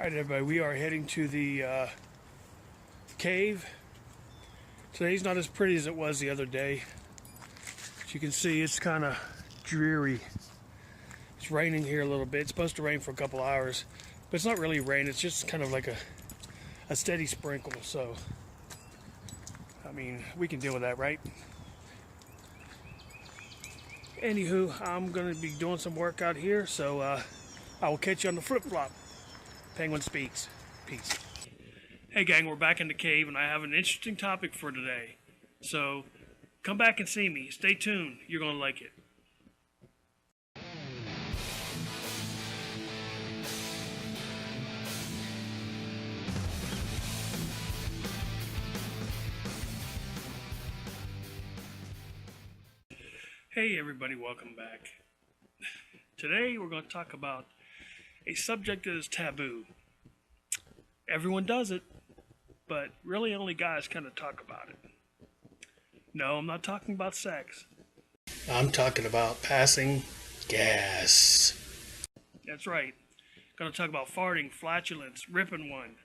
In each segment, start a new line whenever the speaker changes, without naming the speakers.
Alright everybody, we are heading to the cave. Today's not as pretty as it was the other day. As you can see, it's kind of dreary. It's raining here a little bit. It's supposed to rain for a couple hours, but it's not really rain. It's just kind of like a steady sprinkle. So, I mean, we can deal with that, right? Anywho, I'm going to be doing some work out here, so I will catch you on the flip-flop. Penguin Speaks. Peace. Hey gang, we're back in the cave and I have an interesting topic for today. So, come back and see me. Stay tuned. You're going to like it. Hey everybody, welcome back. Today we're going to talk about a subject that is taboo. Everyone does it, but really only guys kind of talk about it. No, I'm not talking about sex. I'm talking about passing gas. That's right. Gonna talk about farting, flatulence, ripping one.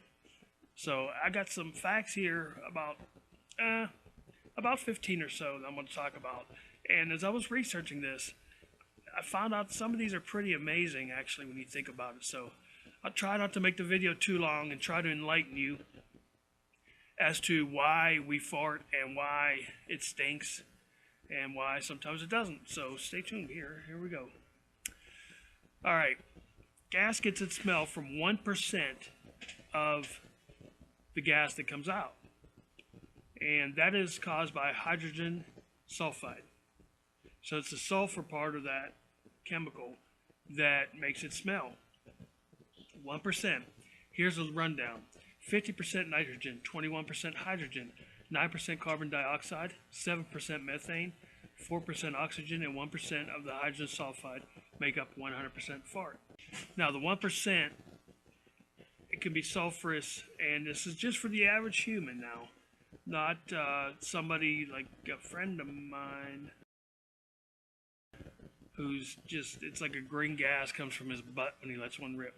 So I got some facts here about 15 or so that I'm gonna talk about. And as I was researching this, I found out some of these are pretty amazing, actually, when you think about it. So I'll try not to make the video too long and try to enlighten you as to why we fart and why it stinks and why sometimes it doesn't. So stay tuned. Here we go. All right. Gas gets its smell from 1% of the gas that comes out. And that is caused by hydrogen sulfide. So it's the sulfur part of that chemical that makes it smell. 1%. Here's a rundown. 50% nitrogen, 21% hydrogen, 9% carbon dioxide, 7% methane, 4% oxygen, and 1% of the hydrogen sulfide make up 100% fart. Now the 1%, it can be sulfurous, and this is just for the average human now, not somebody like a friend of mine who's just, it's like a green gas comes from his butt when he lets one rip.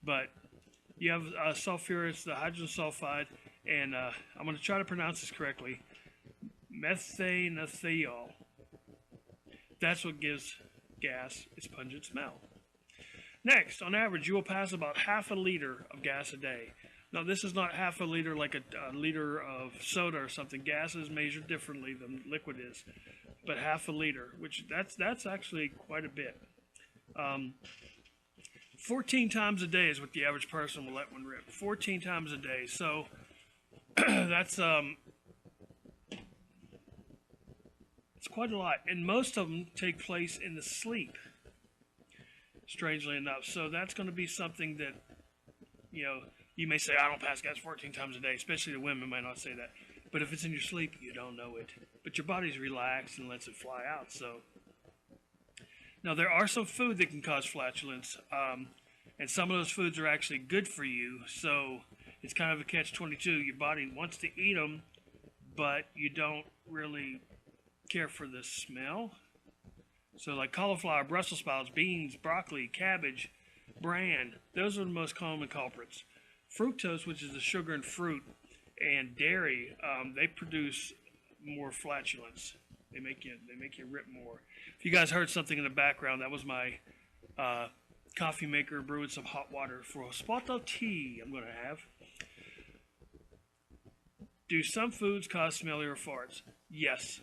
But you have sulfurous, the hydrogen sulfide, and I'm going to try to pronounce this correctly, methanethiol. That's what gives gas its pungent smell. Next, on average, you will pass about half a liter of gas a day. Now, this is not half a liter like a liter of soda or something. Gas is measured differently than liquid is. But half a liter, which that's actually quite a bit. 14 times a day is what the average person will let one rip. 14 times a day. So that's it's quite a lot, and most of them take place in the sleep. Strangely enough, so that's going to be something that you may say, I don't pass gas 14 times a day. Especially the women might not say that. But if it's in your sleep, you don't know it. But your body's relaxed and lets it fly out. So now there are some food that can cause flatulence, and some of those foods are actually good for you. So it's kind of a catch-22. Your body wants to eat them, but you don't really care for the smell. So like cauliflower, Brussels sprouts, beans, broccoli, cabbage, bran, those are the most common culprits. Fructose, which is the sugar in fruit, and dairy, they produce more flatulence. They make you rip more. If you guys heard something in the background, that was my coffee maker brewing some hot water for a spot of tea I'm going to have. Do some foods cause smellier farts? Yes.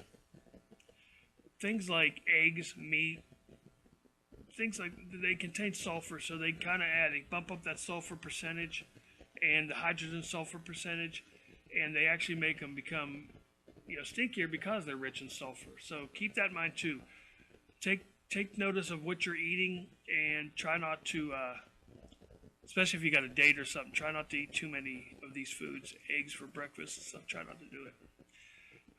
Things like eggs, meat, things like they contain sulfur, so they kind of they bump up that sulfur percentage and the hydrogen sulfur percentage, and they actually make them become stinkier because they're rich in sulfur. So keep that in mind too. Take notice of what you're eating and try not to, especially if you got a date or something, try not to eat too many of these foods. Eggs for breakfast and stuff, try not to do it.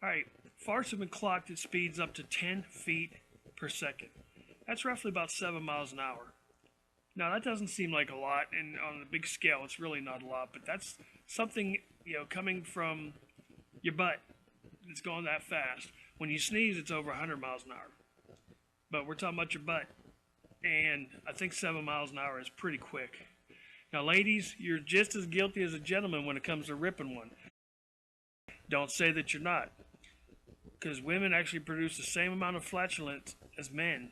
Alright, farts have been clocked at speeds up to 10 feet per second. That's roughly about 7 miles an hour. Now that doesn't seem like a lot, and on a big scale it's really not a lot, but that's something, coming from your butt. It's going that fast. When you sneeze, it's over 100 miles an hour. But we're talking about your butt. And I think 7 miles an hour is pretty quick. Now, ladies, you're just as guilty as a gentleman when it comes to ripping one. Don't say that you're not, because women actually produce the same amount of flatulence as men.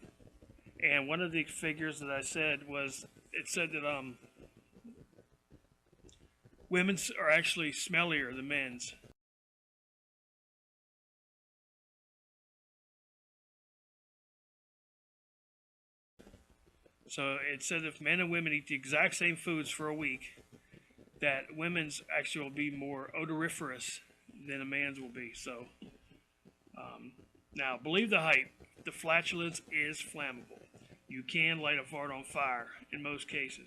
And one of the figures that I said was, it said that women's are actually smellier than men's. So it said if men and women eat the exact same foods for a week, that women's actually will be more odoriferous than a man's will be. So now, believe the hype, the flatulence is flammable. You can light a fart on fire in most cases.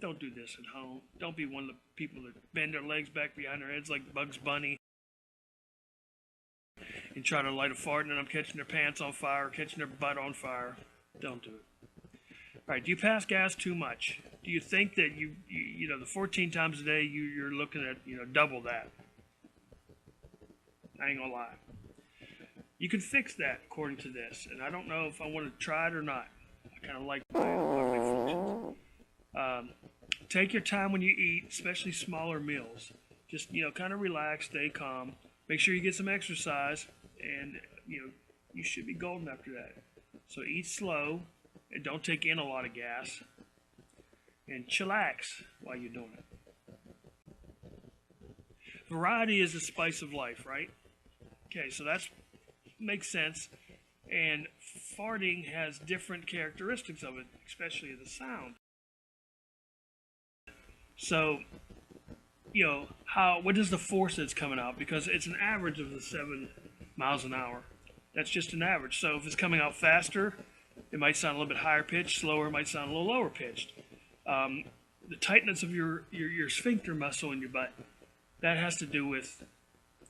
Don't do this at home. Don't be one of the people that bend their legs back behind their heads like Bugs Bunny and try to light a fart and then I'm catching their pants on fire, catching their butt on fire. Don't do it. All right, do you pass gas too much? Do you think that you know, the 14 times a day you're looking at, you know, double that? I ain't gonna lie. You can fix that according to this, and I don't know if I want to try it or not. I kind of like my fortunes. Take your time when you eat, especially smaller meals. Just, you know, kind of relax, stay calm. Make sure you get some exercise, and, you know, you should be golden after that. So eat slow, and don't take in a lot of gas, and chillax while you're doing it. Variety is the spice of life, right? Okay, so that makes sense. And farting has different characteristics of it, especially the sound. So, you know, what is the force that's coming out? Because it's an average of the 7 miles an hour. That's just an average. So if it's coming out faster, it might sound a little bit higher pitched. Slower, it might sound a little lower pitched. The tightness of your sphincter muscle in your butt, that has to do with,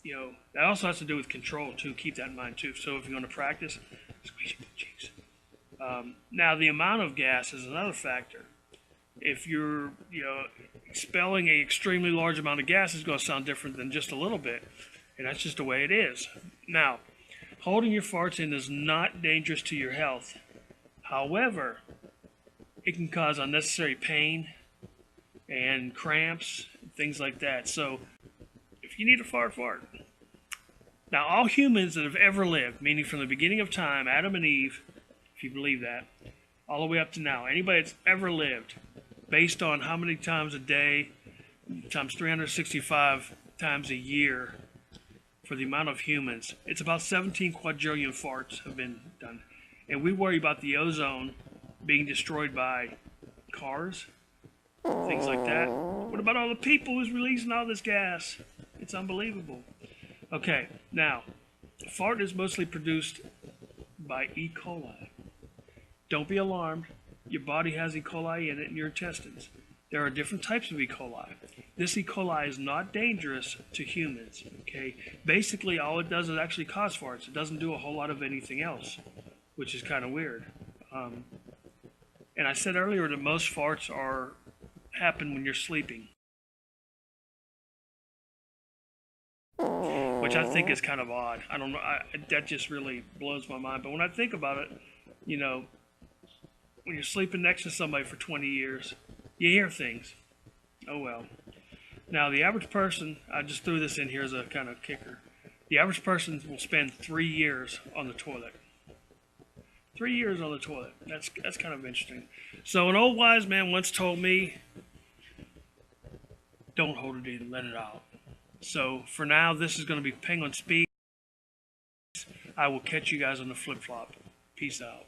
you know, that also has to do with control too. Keep that in mind too. So if you're going to practice, squeeze your cheeks. Now the amount of gas is another factor. If you're, you know, expelling an extremely large amount of gas, is going to sound different than just a little bit, and that's just the way it is. Now, holding your farts in is not dangerous to your health. However, it can cause unnecessary pain and cramps, and things like that. So, if you need a fart, fart. Now, all humans that have ever lived, meaning from the beginning of time, Adam and Eve, if you believe that, all the way up to now, anybody that's ever lived, based on how many times a day, times 365 times a year, for the amount of humans, it's about 17 quadrillion farts have been done. And we worry about the ozone being destroyed by cars, things like that. What about all the people who's releasing all this gas? It's unbelievable. Okay, now, fart is mostly produced by E. coli. Don't be alarmed. Your body has E. coli in it in your intestines. There are different types of E. coli. This E. coli is not dangerous to humans, okay? Basically, all it does is actually cause farts. It doesn't do a whole lot of anything else, which is kind of weird. And I said earlier that most farts happen when you're sleeping, which I think is kind of odd. I don't know. That just really blows my mind. But when I think about it, you know, when you're sleeping next to somebody for 20 years, you hear things. Oh well. Now, the average person, I just threw this in here as a kind of kicker. The average person will spend 3 years on the toilet. 3 years on the toilet. That's kind of interesting. So an old wise man once told me, don't hold it in, let it out. So for now, this is going to be Penguin Speaks. I will catch you guys on the flip-flop. Peace out.